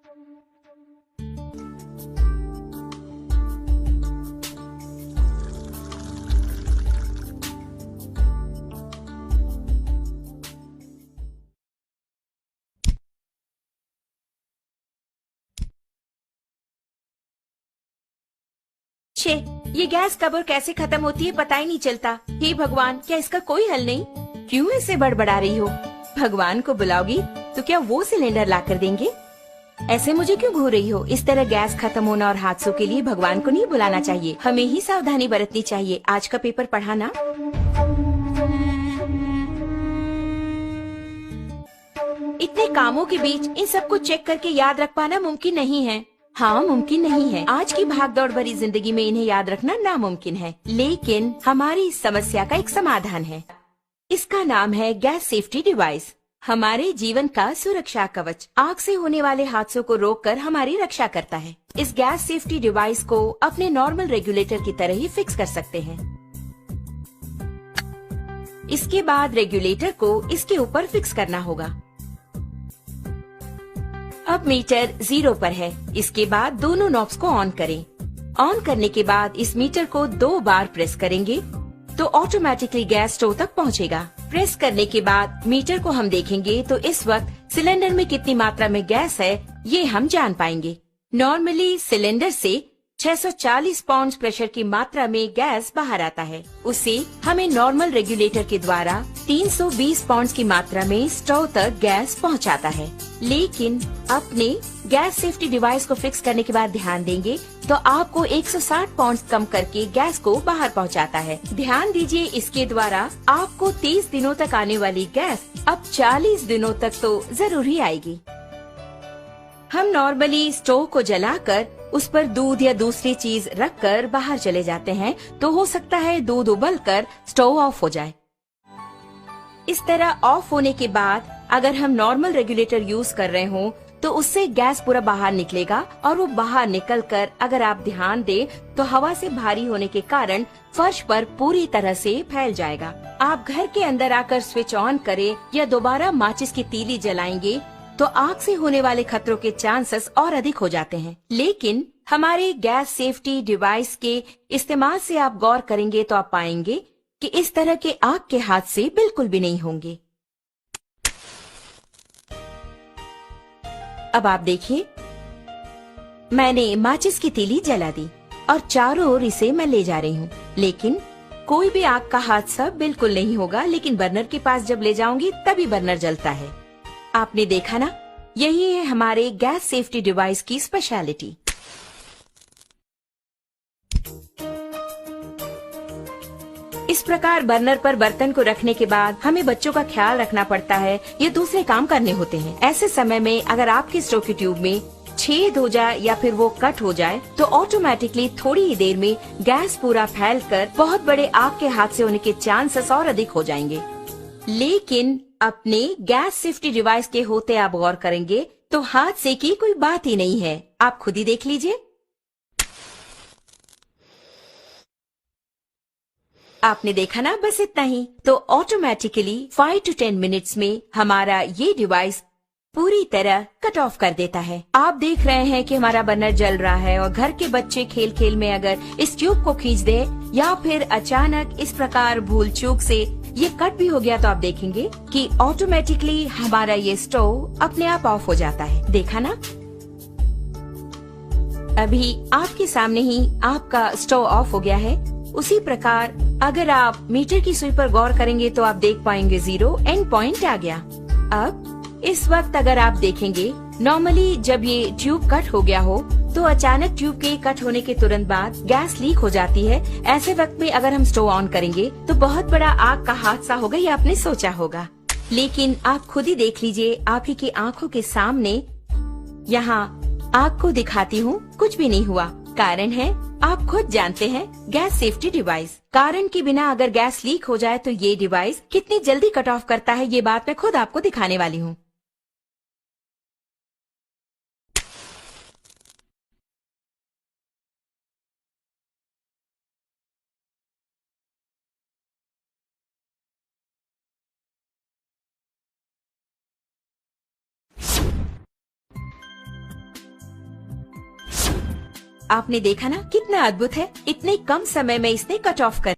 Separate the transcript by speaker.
Speaker 1: छे, ये गैस कब और कैसे खत्म होती है पता ही नहीं चलता। हे भगवान, क्या इसका कोई हल नहीं? क्यों ऐसे बड़बड़ा रही हो? भगवान को बुलाओगी तो क्या वो सिलेंडर ला कर देंगे? ऐसे मुझे क्यों घूर रही हो? इस तरह गैस खत्म होना और हादसों के लिए भगवान को नहीं बुलाना चाहिए, हमें ही सावधानी बरतनी चाहिए। आज का पेपर पढ़ा ना? इतने कामों के बीच इन सबको चेक करके याद रख पाना मुमकिन नहीं है। हाँ, मुमकिन नहीं है। आज की भागदौड़ भरी जिंदगी में इन्हें याद रखना नामुमकिन है, लेकिन हमारी इस समस्या का एक समाधान है। इसका नाम है गैस सेफ्टी डिवाइस। हमारे जीवन का सुरक्षा कवच आग से होने वाले हादसों को रोककर हमारी रक्षा करता है। इस गैस सेफ्टी डिवाइस को अपने नॉर्मल रेगुलेटर की तरह ही फिक्स कर सकते हैं। इसके बाद रेगुलेटर को इसके ऊपर फिक्स करना होगा। अब मीटर 0 पर है। इसके बाद दोनों नॉब्स को ऑन करें। ऑन करने के बाद इस मीटर को 2 बार प्रेस करेंगे तो ऑटोमेटिकली गैस स्टोव तक पहुंचेगा। प्रेस करने के बाद मीटर को हम देखेंगे तो इस वक्त सिलेंडर में कितनी मात्रा में गैस है ये हम जान पाएंगे। नॉर्मली सिलेंडर से 640 पाउंड प्रेशर की मात्रा में गैस बाहर आता है। उसे हमें नॉर्मल रेगुलेटर के द्वारा 320 पाउंड की मात्रा में स्टोव तक गैस पहुंचाता है। लेकिन अपने गैस सेफ्टी डिवाइस को फिक्स करने के बाद ध्यान देंगे तो आपको 160 पाउंड कम करके गैस को बाहर पहुंचाता है। ध्यान दीजिए, इसके द्वारा आपको 30 दिनों तक आने वाली गैस अब 40 दिनों तक तो जरूर ही आएगी। हम नॉर्मली स्टोव को जलाकर उस पर दूध या दूसरी चीज रखकर बाहर चले जाते हैं तो हो सकता है दूध उबलकर स्टोव ऑफ हो जाए। इस तरह ऑफ होने के बाद अगर हम नॉर्मल रेगुलेटर यूज कर रहे हों तो उससे गैस पूरा बाहर निकलेगा और वो बाहर निकलकर अगर आप ध्यान दें तो हवा से भारी होने के कारण फर्श पर पूरी तरह से फैल जाएगा। आप घर के अंदर आकर स्विच ऑन करें या दोबारा माचिस की तीली जलाएंगे तो आग से होने वाले खतरों के चांसेस और अधिक हो जाते हैं। लेकिन हमारे गैस सेफ्टी डिवाइस के इस्तेमाल से आप गौर करेंगे तो आप पाएंगे कि इस तरह के आग के हादसे बिल्कुल भी नहीं होंगे। अब आप देखिए, मैंने माचिस की तीली जला दी और चारों ओर इसे मैं ले जा रही हूँ, लेकिन कोई भी आग का हादसा बिल्कुल नहीं होगा। लेकिन बर्नर के पास जब ले जाऊंगी तभी बर्नर जलता है। आपने देखा ना, यही है हमारे गैस सेफ्टी डिवाइस की स्पेशलिटी। इस प्रकार बर्नर पर बर्तन को रखने के बाद हमें बच्चों का ख्याल रखना पड़ता है या दूसरे काम करने होते हैं। ऐसे समय में अगर आपके स्टोव की ट्यूब में छेद हो जाए या फिर वो कट हो जाए तो ऑटोमेटिकली थोड़ी ही देर में गैस पूरा फैलकर बहुत बड़े आग के हादसे होने के चांसेस और अधिक हो जाएंगे। लेकिन अपने गैस सेफ्टी डिवाइस के होते आप गौर करेंगे तो हादसे की कोई बात ही नहीं है। आप खुद ही देख लीजिए। आपने देखा ना, बस इतना ही। तो ऑटोमेटिकली 5 to 10 मिनट्स में हमारा ये डिवाइस पूरी तरह कट ऑफ कर देता है। आप देख रहे हैं कि हमारा बर्नर जल रहा है और घर के बच्चे खेल खेल में अगर इस ट्यूब को खींच दे या फिर अचानक इस प्रकार भूल चूक से ये कट भी हो गया तो आप देखेंगे कि ऑटोमेटिकली हमारा ये स्टोव अपने आप ऑफ हो जाता है। देखा ना, अभी आपके सामने ही आपका स्टोव ऑफ हो गया है। उसी प्रकार अगर आप मीटर की सुई पर गौर करेंगे तो आप देख पाएंगे 0 एंड पॉइंट आ गया। अब इस वक्त अगर आप देखेंगे, नॉर्मली जब ये ट्यूब कट हो गया हो तो अचानक ट्यूब के कट होने के तुरंत बाद गैस लीक हो जाती है। ऐसे वक्त में अगर हम स्टोव ऑन करेंगे तो बहुत बड़ा आग का हादसा होगा, ये आपने सोचा होगा। लेकिन आप खुद ही देख लीजिए, आप ही की आंखों के सामने यहाँ आग को दिखाती हूँ, कुछ भी नहीं हुआ। कारण है, आप खुद जानते हैं, गैस सेफ्टी डिवाइस। कारण के बिना अगर गैस लीक हो जाए तो ये डिवाइस कितनी जल्दी कट ऑफ करता है, ये बात मैं खुद आपको दिखाने वाली हूँ। आपने देखा ना कितना अद्भुत है, इतने कम समय में इसने कट ऑफ कर